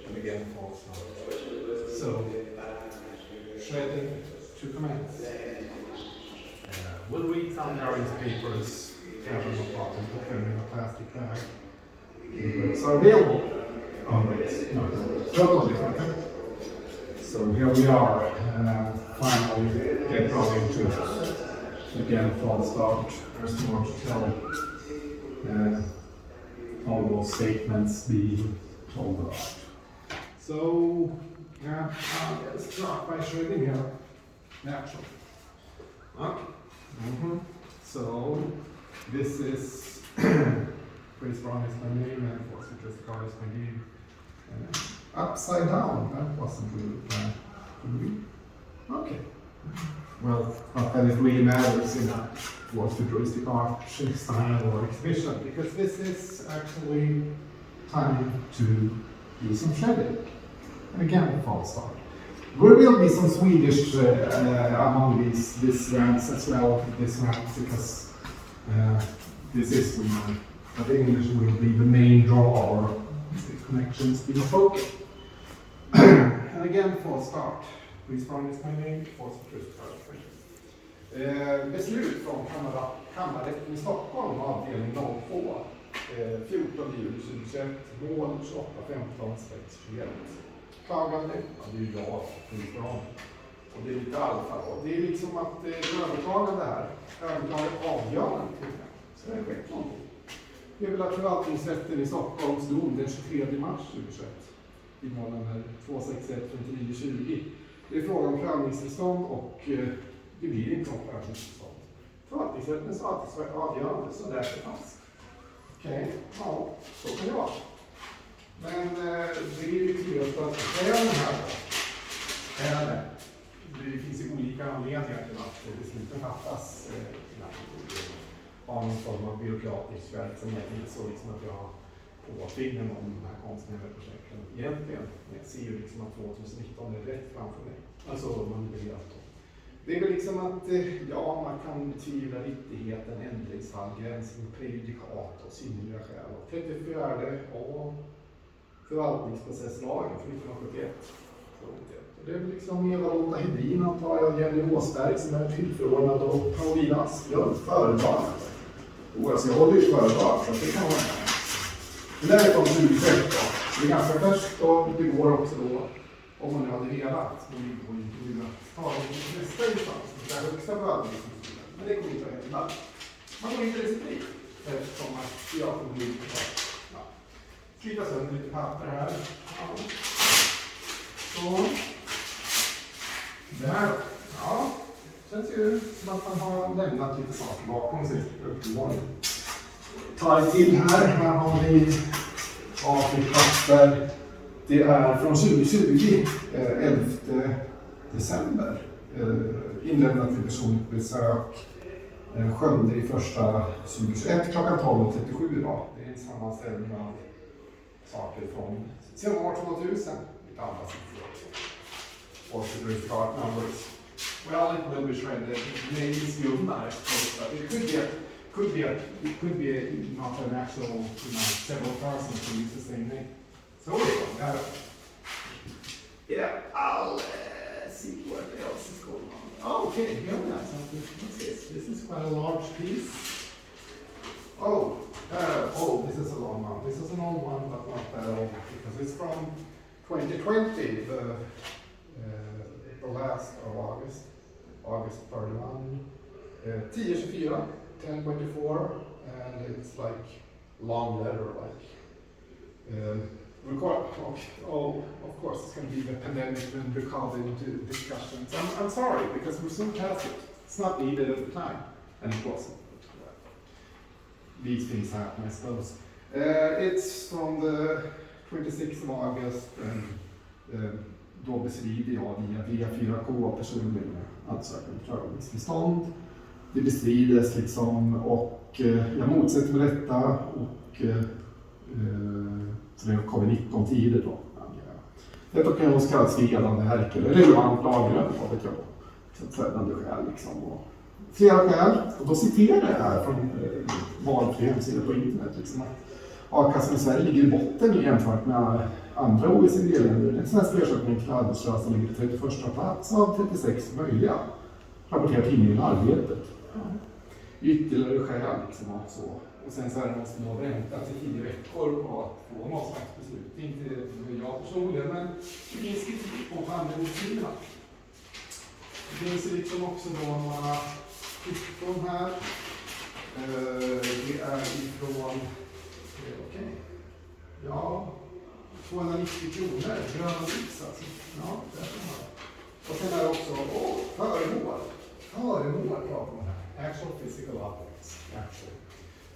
And again, false start. So, shredding to commence. We'll read some various papers, cover them apart and put them in a plastic bag. So available. So here we are, finally get going to again false start. There's more to tell. All those statements being told about. So, let's start by shredding here. Natural. Okay. So, this is Pries Verhon is my name and futuristic is my name. Upside down, that wasn't really planned. Okay. Well, not that it really matters in a futuristic art style or exhibition, because this is actually time to do some shredding. And again, false start. There will be some Swedish among these rounds as well, this round, because this is Sweden. But English will be the main draw, or the connections be spoken. And again, false start. Pries Verhon is my name, futuristic art. Beslut från kammarrätten i Stockholm, avdelning 02, 14 juli 2021, mål 2815/21. Klagande, det är ju jag, Pries Verhon. Och det är lite alfa. Och det är liksom att överklagande här, överklagat avgörande till det. Så det har skett någonting. Det är väl att förvaltningsrätten i Stockholms dom den 23 mars 2021, i mål nummer 261 från 1020. Det är frågan om prövningstillstånd och det blir inte något prövningstillstånd. Förvaltningsrättens avgörande, så där är det fast. Okej, ja, så kan det vara. Men det är ju tydligt att skälen här är det finns ju olika anledningar till att besluten fattas av någon form av byråkratisk verksamhet. Inte så liksom att jag har påtvingat om de här konstnärliga projekten egentligen. Jag ser ju liksom att 2019 är rätt framför mig. Alltså man vill att det är väl liksom att ja, man kan tvivla riktigheten, ändringsfall, gränsning, prejudikat och synnerliga skäl. 34 och förvaltningsprocesslagen från 1971. Det är väl liksom Eva-Lotta Hedin, antar jag, Jenny Åsberg som är tillförordnad och Paulina Asplund, föredrag. Alltså jag håller ju föredrag, så det kan vara. Det där är från 2013. Det är ganska färskt och det går också då, om man nu hade velat, då går det inte att ta det till nästa instans, det är högsta förvaltningsdomstolen. Men det går inte att hända. Man går inte reciprit, eftersom att jag kommer bli ja. Slita sönder lite papper här. Ja. Så. Där. Ja. Känns ju som att man har lämnat lite saker bakom sig. Uppenbarligen. Tar det till här. Här har vi A4-papper. Det är från 2020, 11 december. Inlämnat till personligt besök. 7/1/2021 klockan 12:37 idag. Det är en sammanställning av saker från sedan år 2000. Lite andra siffror också. Och futuristic art numbers. Well, it will be shredded. Maybe skumma. It could be not an actual, several persons who use the same name. So yeah, I'll see what else is going on. Oh, okay, here we have something. What's this? This is quite a large piece. Oh, this is a long one. This is an old one, but not that old, because it's from 2020, the last of August 31, 10/24, 10/24, and it's like long letter, like record. Oh, of course, it's going to be the pandemic and recorded into discussions. I'm sorry, because we're so past it. It's not needed at the time, and it wasn't. These things happen, I suppose. It's from the 26th of August, and då bestrider jag via 4K personligen ansökan om prövningstillstånd. Det bestrides liksom, och jag motsätter mig detta, och så det är covid-19-tider då. Detta kan ju kallas för gällande verk eller relevant laggrund, vad vet jag. Trädande skäl liksom. Och flera skäl, och då citerar jag här från valfri hemsida på internet liksom, A-kassan i Sverige ligger i botten jämfört med andra OECD-länder. Den svenska ersättningen till arbetslösa ligger på 31 plats av 36 möjliga, rapporterar tidningen Arbetet. Ytterligare skäl liksom så. Och sen så är det någon som har väntat i 10 veckor på att få någon slags beslut. Inte jag personligen, men det finns kritik på handläggningstiderna. Det finns liksom också då några kvitton här. Det är ifrån, okej. Ja, 290 kronor, gröna lys alltså. Ja, det är det. Och sen är det också, föremål. Föremål pratar man här. Actual physical objects. Actual.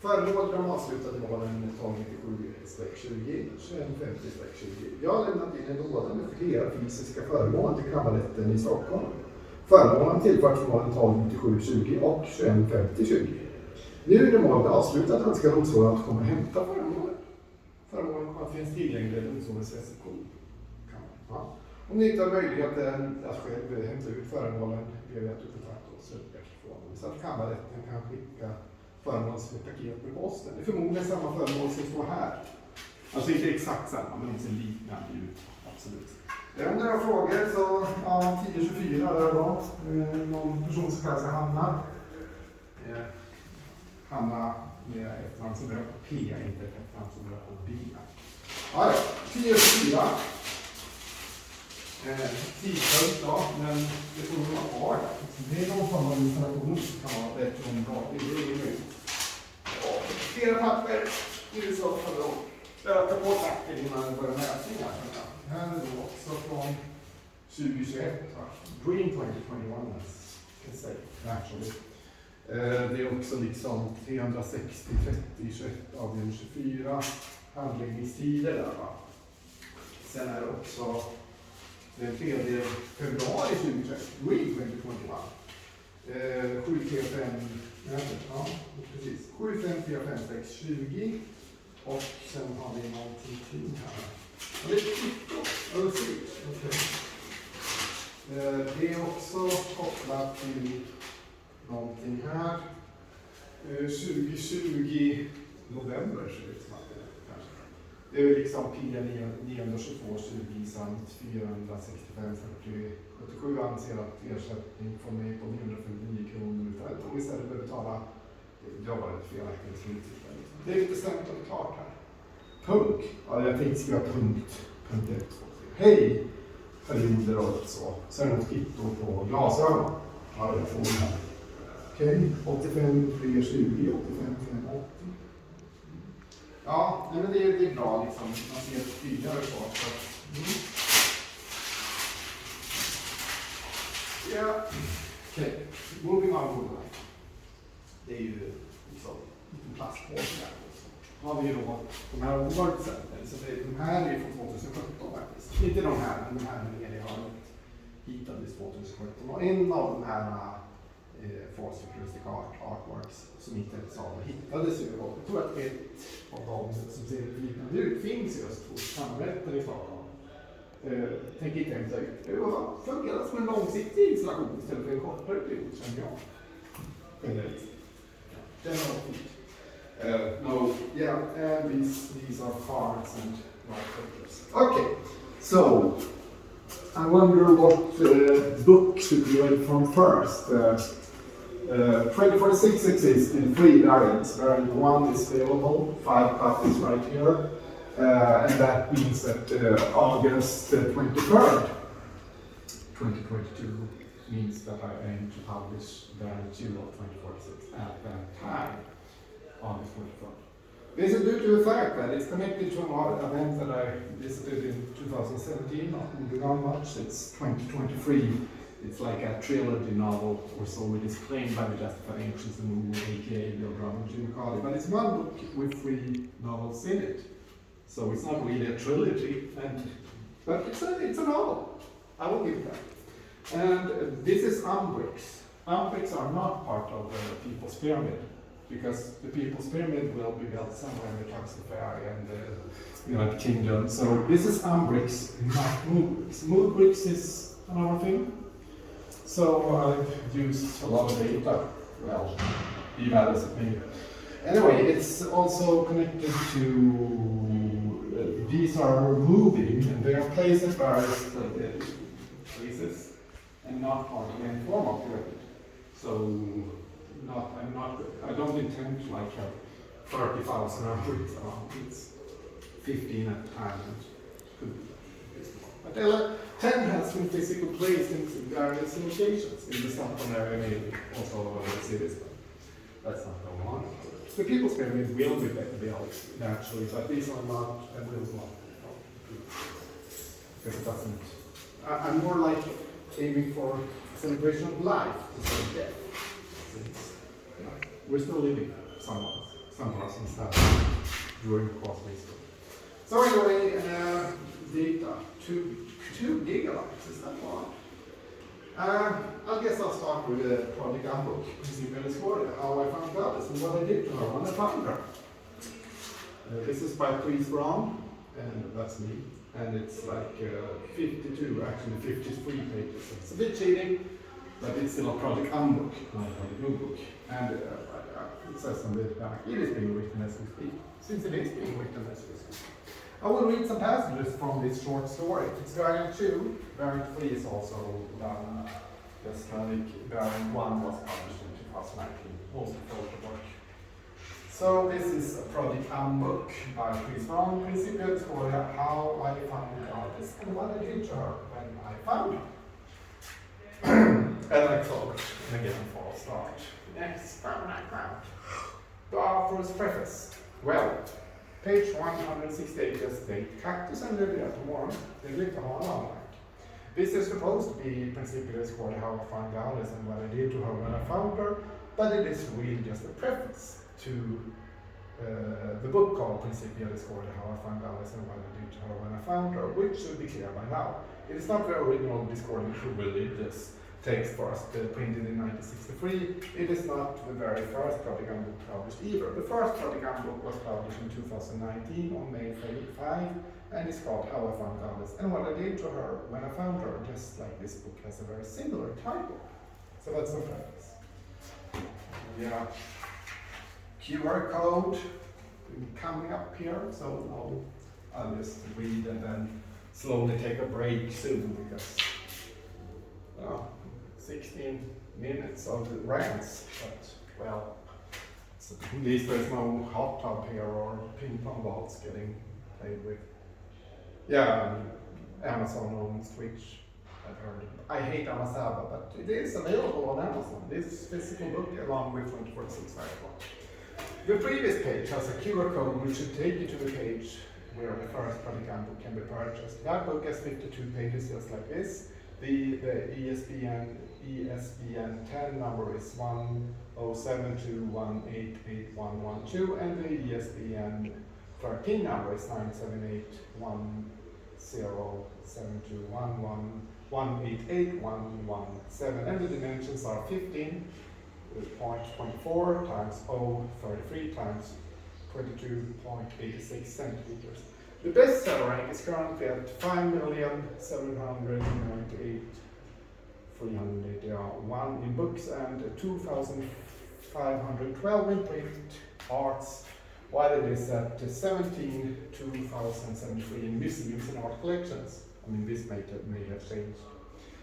Föremål de avslutade målen 1297-20, 2150-20. Jag har lämnat in en låda med flera fysiska föremål till kammarrätten i Stockholm. Föremålen tillförts målen 1297-20 och 2150-20. Nu är det målet avslutat önskar domstolen att komma och hämta föremålen. Föremålen kommer att finnas tillgängliga i domstolens reception. Ja. Om ni inte har möjligheten att själv hämta ut föremålen ber vi att du kontaktar oss så att kammarrätten kan skicka föremål som ett paket med posten. Det är förmodligen samma föremål som står här. Alltså inte exakt samma, men de ser liknande ut. Absolut. Om ni har frågor så, ja, 1024 där då. Någon person som kallar sig Hanna. Hanna med efternamn som börjar på P, inte efternamn som börjar på B. Ja, 1024. Tidpunkt då, men det får nog vara kvar där. Det är någon form av installation som kan vara bättre än bra. Det är möjligt. Flera papper. Nu är det så för att öka på takten innan det börjar mätningar. Här är det också från 2021. Dream 2021 can say, actually. Det är också liksom 360, 30, 21, avdelning 24 handläggningstider där va. Sen är det också den 3 februari 2021, Dream 2021. 735, ja precis, 7545 och sen har vi någonting till här. Ja, det är kvitto, okay. Det är också kopplat till någonting här. 2020 november ser det ut som att det kanske. Det är liksom P922 20 samt 465 40 77 anser att ersättning från mig på 959 kronor och istället för att betala, jag var ett felaktigt sluttillfälle. Det är lite stämt och klart här. Punkt. Ja, jag tänkte skriva punkt 1. Hej! Perioder och så. Sen är det ett kvitto på glasögon. Ja, jag får det här. Okej, 85 320, 85 580. Ja, men det är bra liksom. Man ser tydligare saker. Ja, okej. Moving on. Det är ju liksom en plastpåse där. Har vi ju då de här årgångsen. Så de här är ju från 2017 faktiskt. Inte de här, men de här nere i hörnet hittades 2017. Och en av de här futuristic artworks som INTERLINKED hittades ju. Jag tror att ett av dem som ser lite liknande ut finns just hos kammarrätten i Stockholm. Tänk inte hämta ut. Det fungerar som en långsiktig installation istället för en kortare period, känner jag. Den har fint. No, yeah, and these are cards and white papers. Okay, so I wonder what book should we read from first. 2046 exists in 3 variants, where 1 is available, 5 copies right here, and that means that August 23rd, 2022 means that I aim to publish variant 2 of 2046 at that time. August 23rd. This is due to the fact that it's connected to an event that I visited in 2017, not moving on much. It's 2023. It's like a trilogy novel, or so it is claimed by the Justified Ancients and Moo, aka Bill Drum and Jim Carley. But it's one book with 3 novels in it. So it's not really a trilogy, but it's a novel. I will give that. And this is Umbricks. Umbricks are not part of the People's Pyramid, because the People's Pyramid will be built somewhere in the Taxify and the United Kingdom. So this is Umbricks, not Moodbricks. Moodbricks is another thing. So I've used a lot of data. Well, be that as it may. Anyway, it's also connected to, these are moving, and they are placed at various places, and not on any form of pyramid. So, I don't intend to like have 30,000 umbricks around. It's 15 at a time, and could be but 10 has been physically placed in various locations in the Stockholm area, maybe also all over the cities, but that's not going on. The People's Pyramid will be built naturally, but these are not and will not. Because it doesn't. I'm more like aiming for celebration of life instead of death. Since, we're still living, some of us and stuff, during the cosmic history. So anyway, data, 2 gigabytes, is that one? I guess I'll start with the project Umbrick, how I found Alice and what I did to her when I found her. This is by Pries Verhon, and that's me. And it's like 52, actually 53 pages. It's a bit cheating, but it's still a project Umbrick, not a project Umbrick. And it says on the back, it is being written as we speak. Since it is being written as we speak. I will read some passages from this short story. It's variant 2. Variant 3 is also done. Just like variant 1 was published in 2019. Also photo work. So this is a project Umbrick by Pries Verhon, principal for how I found the artist and what I did to her when I found her. And I thought, again, for a start. Next, the author's preface. Well, page 168 just state, Cactus and Lydia tomorrow, they live on online. This is supposed to be principally called how I found Alice and what I did to her when I found her, but it is really just a preface to the book called Principia Discordia, How I Found Alice and What I Did to Her When I Found Her, which should be clear by now. It is not the original Discordian religious text first printed in 1963. It is not the very first Project Umbrick published either. The first Project Umbrick was published in 2019 on May 5, and it's called How I Found Alice and What I Did to Her When I Found Her, just like this book has a very similar title. So that's the preface. Yeah. QR code coming up here, so I'll just read and then slowly take a break soon because 16 minutes of the rants, but well, at least there's no hot tub here or ping pong balls getting played with. Yeah, Amazon owns Twitch. I've heard. I hate Amazaba, but it is available on Amazon. This physical book along with 24/6 Firewall. The previous page has a QR code which should take you to the page where the first Project Umbrick can be purchased. That book has 52 pages just like this. The ESBN 10 number is 1072188112 and the ESBN 13 number is 978107211188117 and the dimensions are 15.24 times 033 times 22.86 centimeters. The bestseller rank is currently at 5,798,381 in books and 2,512 in print arts, while it is at 17,2073 in museums and art collections. I mean, this may have changed.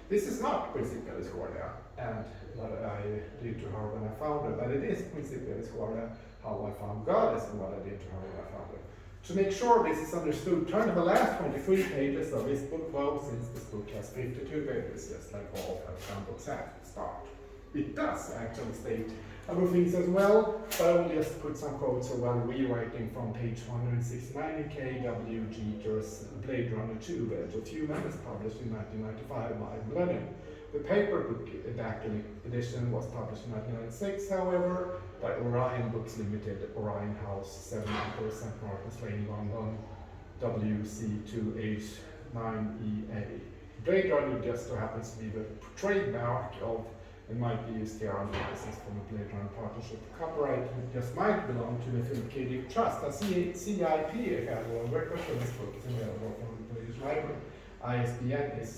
This is not Principia Discordia and what I did to her when I found her, but it is Principia Discordia, how I found Goddess and what I did to her when I found her. To make sure this is understood, turn to the last 23 pages of this book, though, since this book has 52 pages, just like all some books have to start. It does actually state other things as well, but I will just put some quotes while rewriting from page 169 in K.W. Jeter's Blade Runner 2, Edge of Humans, published in 1995 by Millennium. The paper book edition was published in 1996, however, by Orion Books Limited, Orion House, 7 St. Martin's Lane, London, WC2H9EA. Blade Runner just so happens to be the trademark of and might be used here on license from a Blade Runner partnership. Copyright just might belong to the Philip Trust. A CIP catalog record for this book is available from the British Library. ISBN is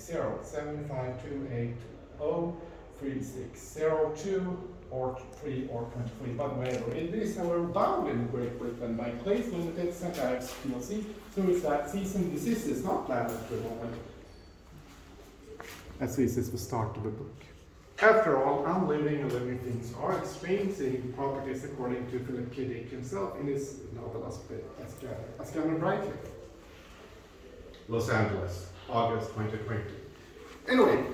07528036020 or 3 or 23, but whatever. It is our bound in Great Britain by Place Limited, Centrifug PLC, so it's that cease and desist is not planned at the moment. As this is the start of the book. After all, unliving and living things are experiencing properties according to Philip K. Dick himself in his novel As Gathered Brightly. Los Angeles, August 2020. Anyway,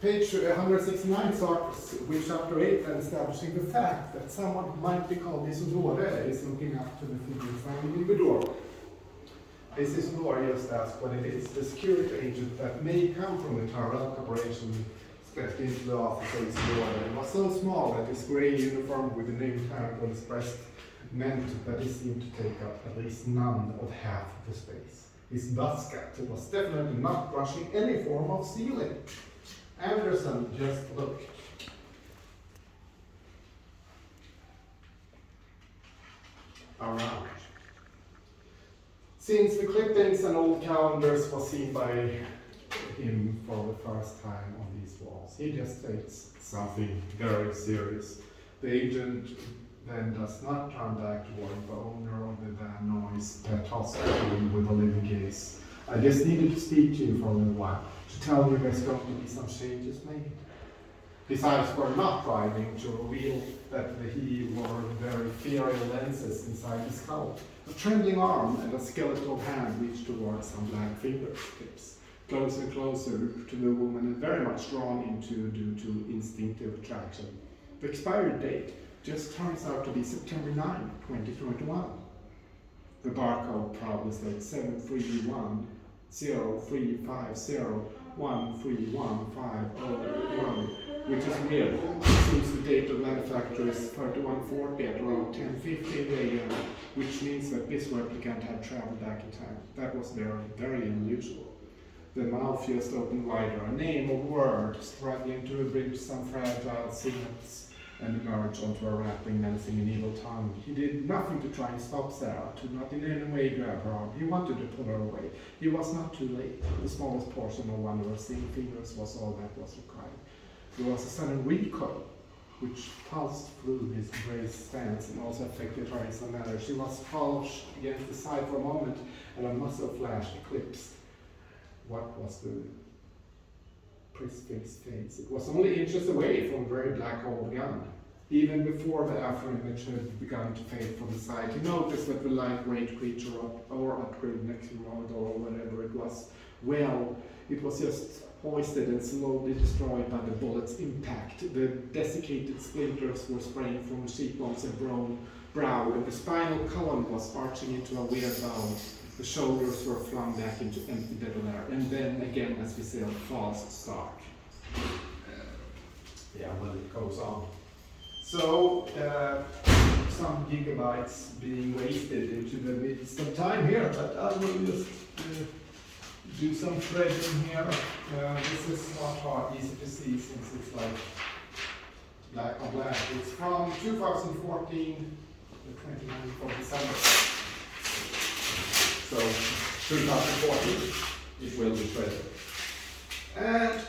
page 169 starts with chapter 8 and establishing the fact that someone might be called Isidore is looking up to the figure found in the door. This Isidore just asked what it is. The security agent that may come from the Tyrell Corporation stepped into the office of Isidore. It was so small that his grey uniform with the name tag on his breast meant that he seemed to take up at least none of half of the space. His buzzcut was definitely not brushing any form of ceiling. Anderson just looked. Around. Since the clippings and old calendars was seen by him for the first time on these walls, he just states something very serious. The agent then does not turn back toward the owner of the van noise that tosses him with a living gaze. I just needed to speak to you for a little while, to tell you there's going to be some changes made. His eyes were not driving to reveal that he wore very ethereal lenses inside his skull. A trembling arm and a skeletal hand reached towards some black fingertips, closer and closer to the woman and very much drawn into due to instinctive attraction. The expiry date just turns out to be September 9, 2021. The barcode proudly states 731-0350-131501, which is weird, since the date of manufacture is 3140 at around 10:50 a.m., which means that this replicant had traveled back in time. That was very, very unusual. The mouth just opened wider, a name or word struggling to abridge some fragile signals and emerge onto a rattling, menacing and evil tongue. He did nothing to try and stop Sarah, to not in any way grab her arm. He wanted to pull her away. He was not too late. The smallest portion of one of her thin fingers was all that was required. There was a sudden recoil, which pulsed through his braced stance and also affected her in some manner. She was polished against the side for a moment, and a muzzle flash eclipsed what was the fixed face. It was only inches away from a very black hole gun. Even before the after-image had begun to fade from the side, he noticed that the lightweight creature or upgrade next to Ronald or whatever it was, well, it was just hoisted and slowly destroyed by the bullet's impact. The desiccated splinters were spraying from the cheekbones and brow, and the spinal column was arching into a weird bound. The shoulders were flung back into empty dead air, and then again, as we say, a fast start. Well, it goes on. So, some gigabytes being wasted into the midst of time here, but I will just do some threading here. This is not hard, easy to see since it's like black on black. It's from 2014, the 29th of December. So 2014, it will be threaded. And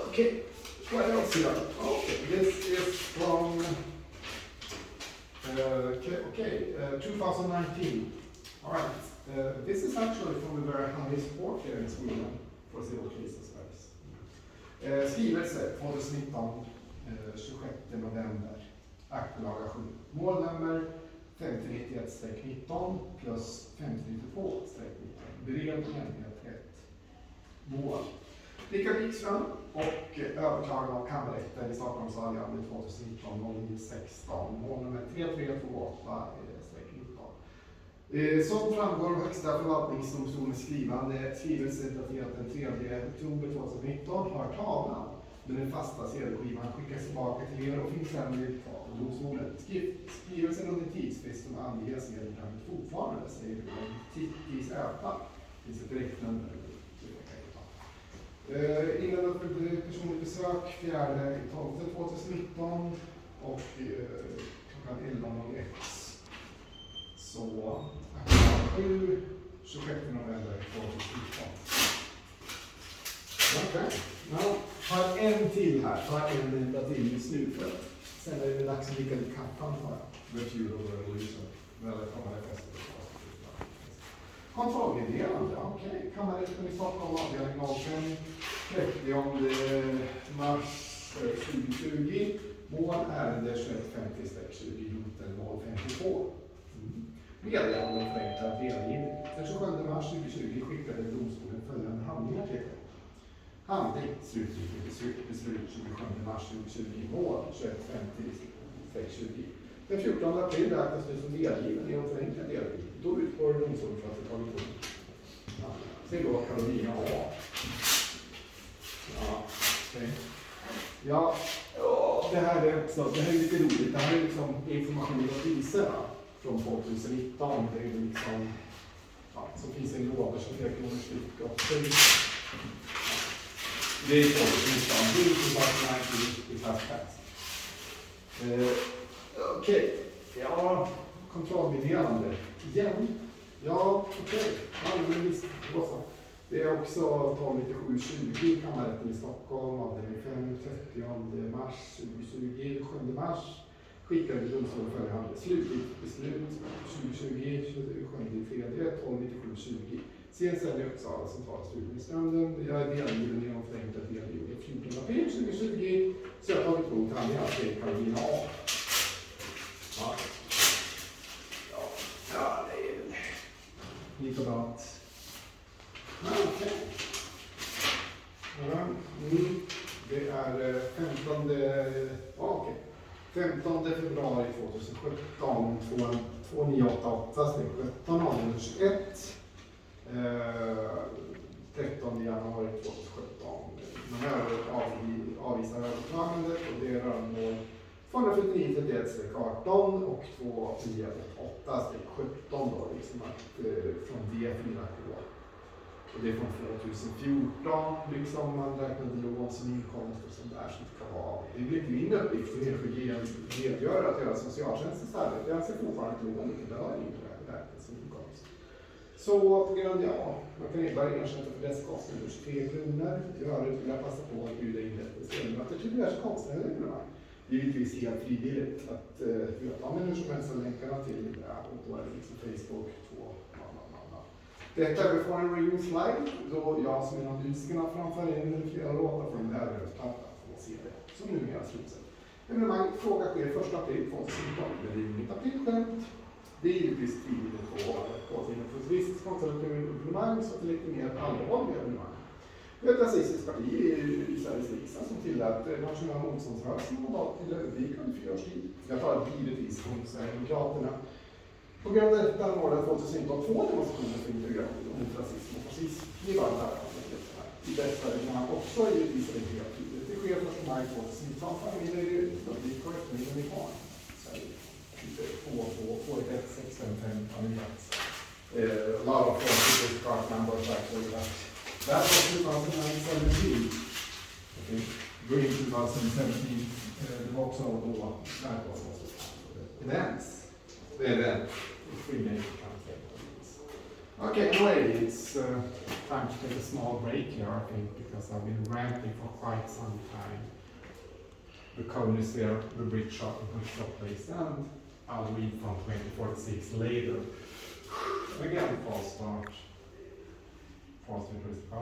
okay, what else here? Okay, this is from 2019. All right, this is actually from the very highest court here in Sweden for civil cases. Skrivelse 2019, 26 november, aktlaga 7. Målnummer 5091-19 plus 5092-19. Beredningen är 1. Mål. Rickard Wikström och överklagande av kammarrätten i Stockholm Salgande 2019-09-16. Målnummer 3328-19. Som framgår av Högsta förvaltningsdomstolens skrivelse daterat den 3 oktober 2019 har tavlan med den fasta sedelskivan skickas tillbaka till er och finns sedan i domstolen. Skrivelsen under tidsfristen anges sedelprogrammet fortfarande, säger det. Tids öppna. Det finns ett direktnummer. Innan för personligt besök 4/12/2019 och klockan 11:01. Så 7, 26 november 2019. Okej, tar en till här, tar en enda till i slutet. Sen är det dags att blicka lite kappan bara. The Feudal Revolution. Eller kammarrätten. Kontrollmeddelande, okej. Kammarrätten i Stockholm, avdelning 05, 30 mars 2020. Mål ärende 2150-20 roten 052. Meddelande om förenklad delgivning. Den 27 mars 2020 skickade domstolen följande handlingar till er. Handling, slutgiltigt beslut 27 mars 2020, mål 2150-20. Den 14 april räknas nu som delgiven genom förenklad delgivning. Då utgår domstolen för att det tagit upp. Sen då Karolina A. Ja, okej. Ja, det här är också, det här är lite roligt. Det här är liksom information om priserna från 2019. Det är liksom, ja, så finns en låda som 3 kronor styck. Och det är 2019. Det är inte bara i fastpast. Okej. Ja, kontrollmeddelande. Igen. Ja, okej. Allmän lista. Det är också 129720 kammarrätten i Stockholm, avdelning 5, 30 mars 2020, 7 mars. Skickade domstolen följande slutgiltigt beslut 2020, 27/3, 129720. CSN i Uppsala, centrala studiestönden. Jag är delgiven genom förenklad delgivning 14 april 2020. Så jag har tagit emot handlingar till Karolina A. Ja, det är väl likadant. Okej. Det är 15 februari 2017, 2988, 17, avdelning 21. 13 januari 2017. Den här avvisar överklagandet och det är rörmål 249-31-18 och 2988-17 då, liksom att från D4 till. Och det är från 2014, liksom man räknade lån som inkomst och sånt där som ska vara. Det blir inte min uppgift som enskild redogöra att göra socialtjänst istället. Jag anser fortfarande att lån inte bör inte räknas som inkomst. Så på grund av, man kan inte bara ersätta för dessa kostnader 23 kronor. I övrigt vill jag passa på att bjuda in detta spelmöter till diverse konstnärer. Givetvis helt frivilligt att veta om hur som helst länkarna till det och då är det liksom Facebook 2. Detta är before en real slide då jag som en av musikerna framför in flera låtar från en lärarhögsplatta får se det som numera slutsett. Evenemang fråga sker 1 april 2019 med rimligt aprilskämt. Det är givetvis frivilligt på sin futuristisk konstnärsevenemang så att det är lite mer allvarliga evenemang. Vi har ett rasistiskt parti i Sveriges riksdag som tillät nationella motståndsrörelsen mandat till Övik under 4 års tid. Jag talar givetvis om Sverigedemokraterna. På grund av detta anordnade 2019 2 demonstrationer för integration mot rasism och fascism i varje i dessa evenemang också givetvis är det helt tydligt. Det sker 1 maj 2019 familjer i Övik och eftermiddagen i Barn. Sverige. 2-1-6-5-5 familjer. A lot of people start numbers actually that was 2017. Okay. Green 2017. Det var också då that was also events. The event free nation translate. Okay, anyway, it's time to take a small break here, I think, because I've been ranting for quite some time. The code is there, the glitchart place, and I'll read from 2046 later. Again, false start. False interesting part.